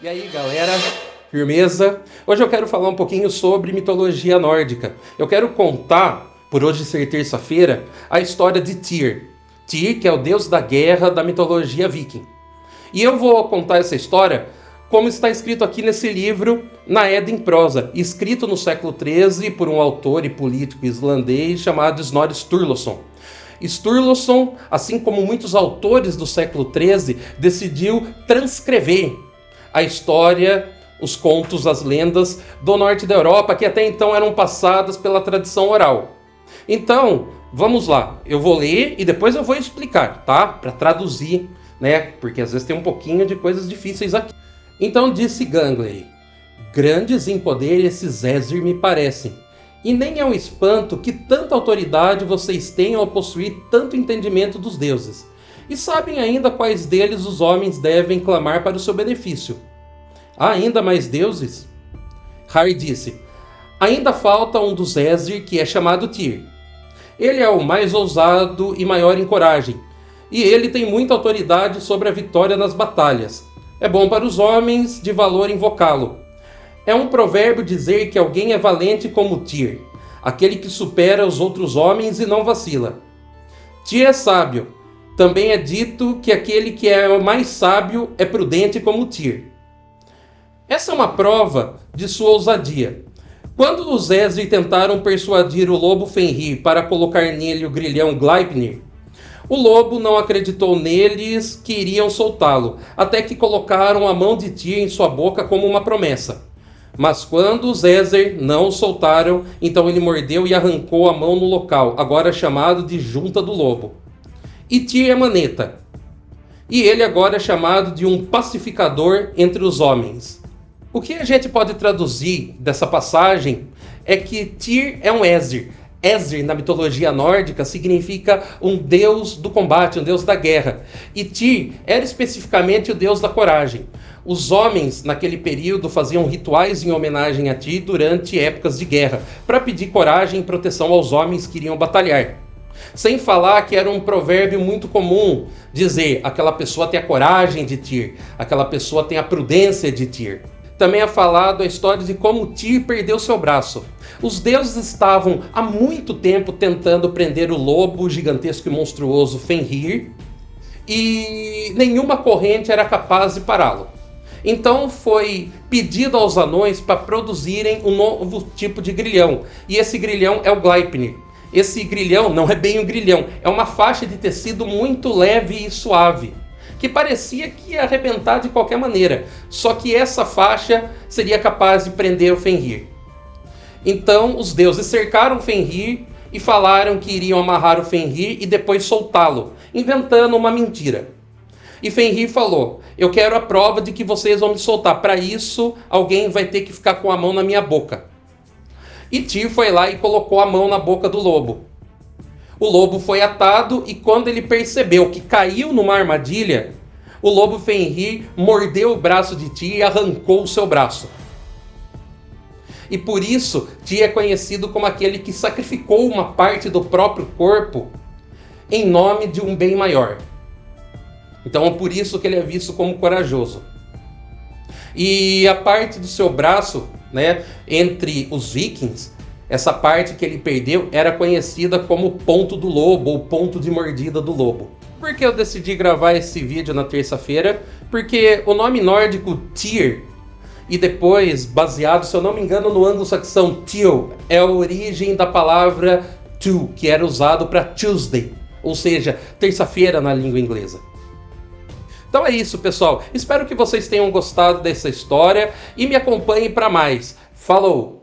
E aí, galera, firmeza? Hoje eu quero falar um pouquinho sobre mitologia nórdica. Eu quero contar, por hoje ser terça-feira, a história de Tyr. Tyr, que é o deus da guerra da mitologia viking. E eu vou contar essa história como está escrito aqui nesse livro, na Edda em prosa, escrito no século XIII por um autor e político islandês chamado Snorri Sturluson. Sturluson, assim como muitos autores do século XIII, decidiu transcrever a história, os contos, as lendas do norte da Europa, que até então eram passadas pela tradição oral. Então, vamos lá. Eu vou ler e depois eu vou explicar, tá? Para traduzir, né? Porque às vezes tem um pouquinho de coisas difíceis aqui. Então disse Gangleri: grandes em poder esses Æsir me parecem, e nem é um espanto que tanta autoridade vocês tenham ao possuir tanto entendimento dos deuses. E sabem ainda quais deles os homens devem clamar para o seu benefício. Há ainda mais deuses? Har disse: ainda falta um dos Æsir, que é chamado Tyr. Ele é o mais ousado e maior em coragem, e ele tem muita autoridade sobre a vitória nas batalhas. É bom para os homens de valor invocá-lo. É um provérbio dizer que alguém é valente como Tyr, aquele que supera os outros homens e não vacila. Tyr é sábio. Também é dito que aquele que é o mais sábio é prudente como Tyr. Essa é uma prova de sua ousadia. Quando os Æsir tentaram persuadir o lobo Fenrir para colocar nele o grilhão Gleipnir, o lobo não acreditou neles que iriam soltá-lo, até que colocaram a mão de Tyr em sua boca como uma promessa. Mas quando os Æsir não o soltaram, então ele mordeu e arrancou a mão no local, agora chamado de Junta do Lobo. E Tyr é maneta. E ele agora é chamado de um pacificador entre os homens. O que a gente pode traduzir dessa passagem é que Tyr é um Æsir. Æsir, na mitologia nórdica, significa um deus do combate, um deus da guerra. E Tyr era especificamente o deus da coragem. Os homens, naquele período, faziam rituais em homenagem a Tyr durante épocas de guerra, para pedir coragem e proteção aos homens que iriam batalhar. Sem falar que era um provérbio muito comum dizer: aquela pessoa tem a coragem de Tyr, aquela pessoa tem a prudência de Tyr. Também é falado a história de como Tyr perdeu seu braço. Os deuses estavam há muito tempo tentando prender o lobo gigantesco e monstruoso Fenrir, e nenhuma corrente era capaz de pará-lo. Então foi pedido aos anões para produzirem um novo tipo de grilhão, e esse grilhão é o Gleipnir. Esse grilhão não é bem um grilhão, é uma faixa de tecido muito leve e suave, que parecia que ia arrebentar de qualquer maneira, só que essa faixa seria capaz de prender o Fenrir. Então os deuses cercaram Fenrir e falaram que iriam amarrar o Fenrir e depois soltá-lo, inventando uma mentira. E Fenrir falou: eu quero a prova de que vocês vão me soltar, para isso alguém vai ter que ficar com a mão na minha boca. E Tyr foi lá e colocou a mão na boca do lobo. O lobo foi atado e quando ele percebeu que caiu numa armadilha, o lobo Fenrir mordeu o braço de Tyr e arrancou o seu braço. E por isso Tyr é conhecido como aquele que sacrificou uma parte do próprio corpo em nome de um bem maior. Então é por isso que ele é visto como corajoso. E a parte do seu braço, né, entre os vikings, essa parte que ele perdeu era conhecida como ponto do lobo ou ponto de mordida do lobo. Por que eu decidi gravar esse vídeo na terça-feira? Porque o nome nórdico Tyr, e depois baseado, se eu não me engano, no anglo-saxão Til, é a origem da palavra to, que era usado para Tuesday, ou seja, terça-feira na língua inglesa. Então é isso, pessoal. Espero que vocês tenham gostado dessa história e me acompanhem para mais. Falou!